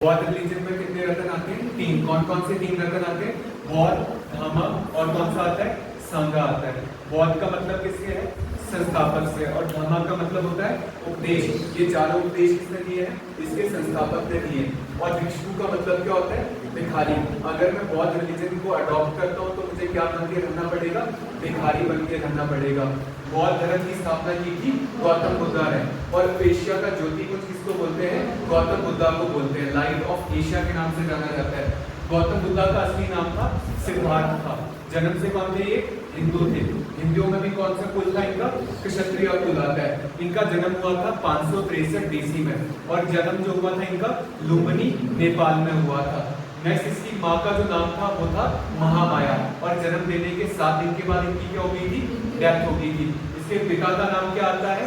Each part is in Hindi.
बौद्ध रिलीजन में कितने रत्न आते हैं? 3। कौन कौन से 3 रत्न आते हैं? बौद्ध, धम्म और कौन सा आता है? संघ आता है। बौद्ध का मतलब किसके है? संस्थापक से। और धम्म का मतलब होता है उपदेश। ये चारों उपदेश किसने दिए हैं? इसके संस्थापक ने दिए। और भिक्षु का मतलब क्या होता है? भिखारी। अगर मैं बौद्ध रिलीजन को अडॉप्ट करता हूँ तो मुझे क्या बन के रहना पड़ेगा? भिखारी बन के रहना पड़ेगा। बौद्ध धर्म की स्थापना की थी गौतम बुद्धा ने। और एशिया का ज्योति कुछ किसको बोलते हैं? गौतम बुद्धा को बोलते हैं। लाइट ऑफ एशिया के नाम से जाना जाता है। गौतम बुद्धा का असली नाम था सिद्धार्थ था। जन्म से कौन थे? ये हिंदू थे। हिंदुओं में भी कौन सा कुल था इनका? क्षत्रिय कुल आता है। इनका जन्म हुआ था 563 BC में। और जन्म जो हुआ था इनका लुम्बिनी नेपाल में हुआ था। नेक्स्ट इसकी माँ का जो नाम था वो था महामाया। और जन्म लेने के 7 दिन के बाद इनकी क्या हो गई थी? डेथ हो गई थी। इसके पिता का नाम क्या आता है?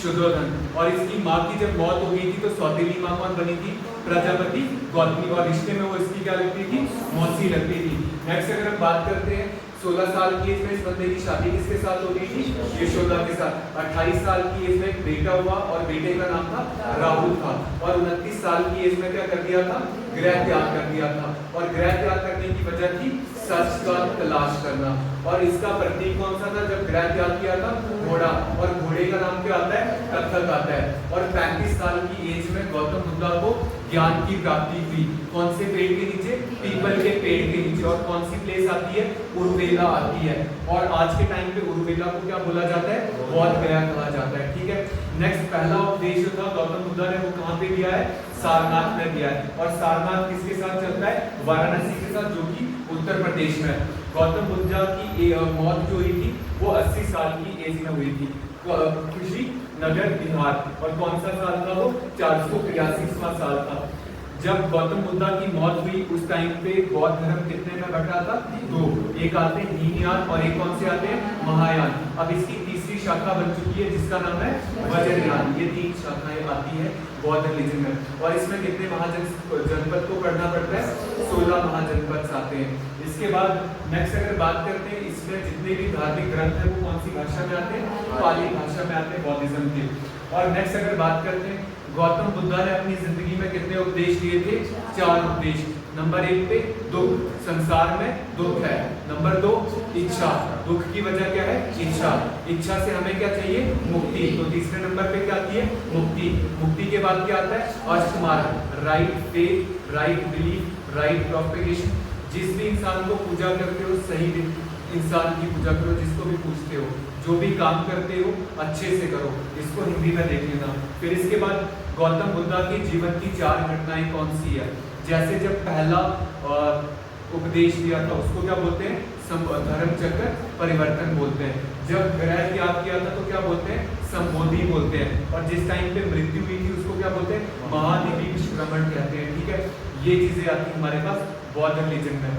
शुद्धोधन। और इसकी माँ की जब मौत हो गई थी तो सौतेली माँ कौन बनी थी? प्रजापति गौतमी। और रिश्ते में वो इसकी क्या लगती थी? मौसी लगती थी। नेक्स्ट अगर हम बात करते हैं 16 साल की एज में इस बंदे की शादी किसके साथ हो गई थी? यशोदा के साथ। 28 साल की एज में एक बेटा हुआ और बेटे का नाम था राहुल था। और 29 साल की एज में क्या कर दिया था? गृह त्याग कर दिया था। और गृह त्याग करने की वजह थी सच का तलाश करना। और इसका प्रतीक कौन सा था जब गृह त्याग किया था? घोड़ा। और घोड़े का नाम क्या आता है? कत्थक आता है। और 35 साल की एज में गौतम बुद्धा को ज्ञान की प्राप्ति हुई। कौन से पेड़ के नीचे? पीपल के पेड़ के नीचे। और कौन सी प्लेस आती है? उरुवेला आती है। और आज के टाइम पे उरुवेला को क्या बोला जाता है? बौद्ध गया कहा जाता है। ठीक है। नेक्स्ट पहला उपदेश जो था गौतम बुद्धा ने वो कहाँ पे दिया है? सारनाथ में दिया है। और सारनाथ किसके साथ चलता है? वाराणसी के साथ, जो कि उत्तर प्रदेश में है। गौतम बुद्धा की मौत जो हुई थी वो 80 साल की एज में हुई थी, खुशी नगर बिहार। और कौन सा साल था वो? 483वां साल था। जब गौतम बुद्धा की मौत हुई उस टाइम पे बौद्ध धर्म कितने में बटा था? 2। एक आते हैं हीनयान और एक कौन से आते हैं? महायान। अब इसकी तीसरी शाखा बन चुकी है जिसका नाम है वज्रयान। ये 3 शाखाएं आती है बौद्ध रिलीजन में। और इसमें कितने जनपद को पढ़ना पड़ता है? 16 महाजनपद आते हैं। इसके बाद नेक्स्ट अगर बात करते हैं इसमें जितने भी धार्मिक ग्रंथ है वो कौन सी भाषा में आते हैं? पाली भाषा में आते हैं बौद्धिज्म के। और नेक्स्ट अगर बात करते हैं गौतम बुद्धा ने अपनी जिंदगी में कितने उपदेश दिए थे? 4 उपदेश। नंबर 1 पे दुख, संसार में दुख है। नंबर 2 इच्छा, दुख की वजह क्या है? इच्छा। इच्छा से हमें क्या चाहिए? मुक्ति। तो तीसरे नंबर पे क्या आती है? मुक्ति। मुक्ति के बाद क्या आता है? अष्टमार्ग, right faith, right belief, right propagation. जिस भी इंसान को पूजा करते हो सही इंसान की पूजा करो। जिसको भी पूछते हो, जो भी काम करते हो अच्छे से करो। इसको हिंदी में देख लेना। फिर इसके बाद गौतम बुद्धा के जीवन की 4 घटनाएं कौन सी है? जैसे जब पहला उपदेश दिया था उसको क्या बोलते हैं? धर्म चक्र परिवर्तन बोलते हैं। जब गृह त्याग किया था तो क्या बोलते हैं? संबोधि बोलते हैं। और जिस टाइम पे मृत्यु हुई थी उसको क्या बोलते हैं? महानिरीक्षण कहते हैं। ठीक है। ये चीजें आती है हमारे पास बौद्ध रिलीजन में।